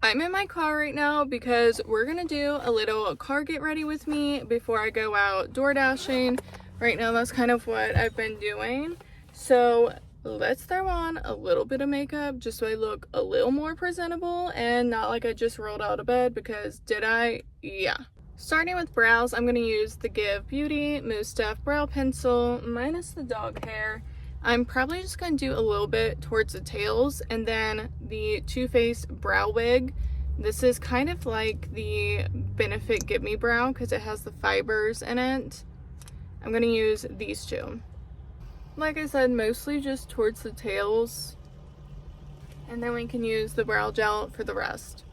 I'm in my car right now because we're gonna do a little car get ready with me before I go out door dashing. Right now that's kind of what I've been doing. So let's throw on a little bit of makeup just so I look a little more presentable and not like I just rolled out of bed, because did I? Yeah. Starting with brows, I'm gonna use the Give Beauty Mousse Stuff Brow Pencil minus the dog hair. I'm probably just going to do a little bit towards the tails, and then the Too Faced Brow Wig. This is kind of like the Benefit Give Me Brow because it has the fibers in it. I'm going to use these two. Like I said, mostly just towards the tails, and then we can use the brow gel for the rest.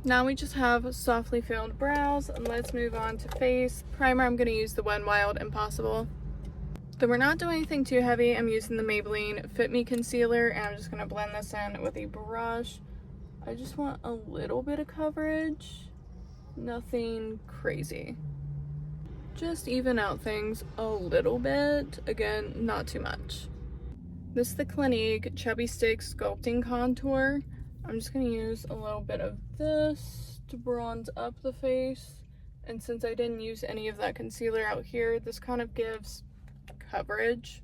Now we just have softly filled brows, and let's move on to face. Primer, I'm going to use the One Wild Impossible. Then we're not doing anything too heavy. I'm using the Maybelline Fit Me Concealer, and I'm just going to blend this in with a brush. I just want a little bit of coverage, nothing crazy. Just even out things a little bit. Again, not too much. This is the Clinique Chubby Stick Sculpting Contour. I'm just going to use a little bit of this to bronze up the face. And since I didn't use any of that concealer out here, this kind of gives coverage.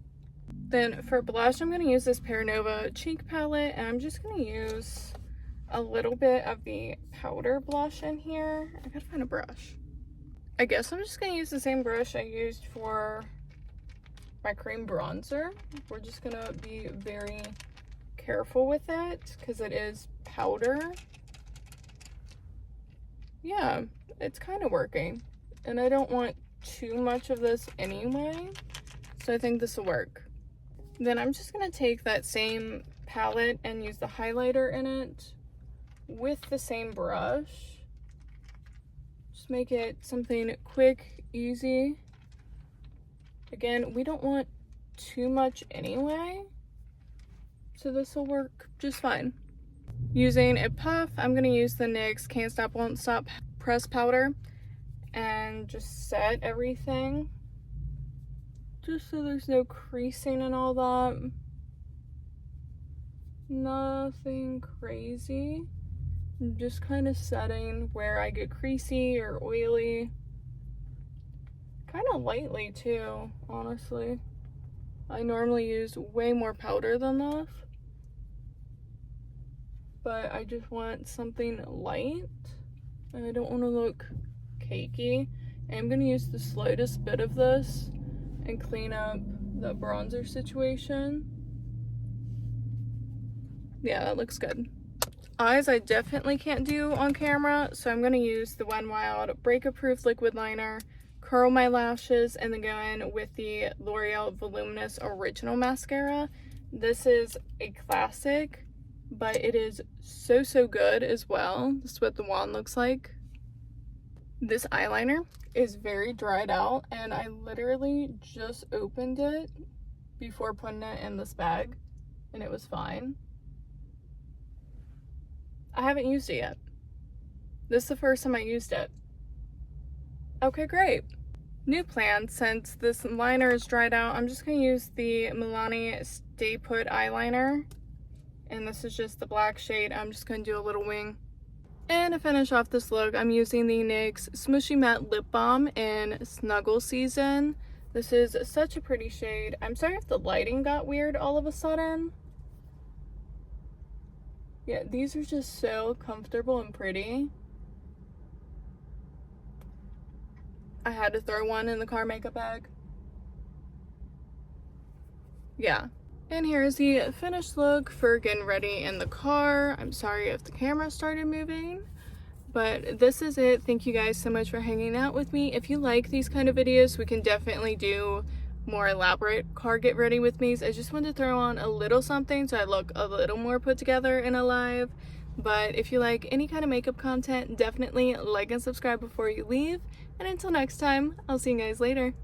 Then for blush, I'm going to use this Paranova cheek palette, and I'm just going to use a little bit of the powder blush in here. I gotta find a brush. I guess I'm just going to use the same brush I used for my cream bronzer. We're just going to be very careful with it because it is powder. Yeah, it's kind of working, and I don't want too much of this anyway. So I think this will work. Then I'm just going to take that same palette and use the highlighter in it with the same brush. Just make it something quick, easy. Again, we don't want too much anyway, so this will work just fine. Using a puff, I'm going to use the NYX Can't Stop Won't Stop press powder and just set everything. Just so there's no creasing and all that. Nothing crazy. I'm just kind of setting where I get creasy or oily. Kind of lightly too, honestly. I normally use way more powder than this, but I just want something light, and I don't want to look cakey. And I'm going to use the slightest bit of this and clean up the bronzer situation. Yeah, that looks good. Eyes I definitely can't do on camera, so I'm going to use the One Wild Breakup Proof Liquid Liner, curl my lashes, and then go in with the L'Oreal Voluminous Original Mascara. This is a classic, but it is so good as well. This is what the wand looks like. This eyeliner is very dried out, and I literally just opened it before putting it in this bag, and it was fine. I haven't used it yet. This is the first time I used it. Okay, great. New plan, since this liner is dried out, I'm just going to use the Milani Stay Put eyeliner, and this is just the black shade. I'm just going to do a little wing. And to finish off this look, I'm using the NYX Smooshy Matte Lip Balm in Snuggle Season. This is such a pretty shade. I'm sorry if the lighting got weird all of a sudden. Yeah, these are just so comfortable and pretty. I had to throw one in the car makeup bag. Yeah. And here's the finished look for getting ready in the car. I'm sorry if the camera started moving, but this is it. Thank you guys so much for hanging out with me. If you like these kind of videos, we can definitely do more elaborate car get ready with me's. I just wanted to throw on a little something so I look a little more put together and alive. But if you like any kind of makeup content, definitely like and subscribe before you leave. And until next time, I'll see you guys later.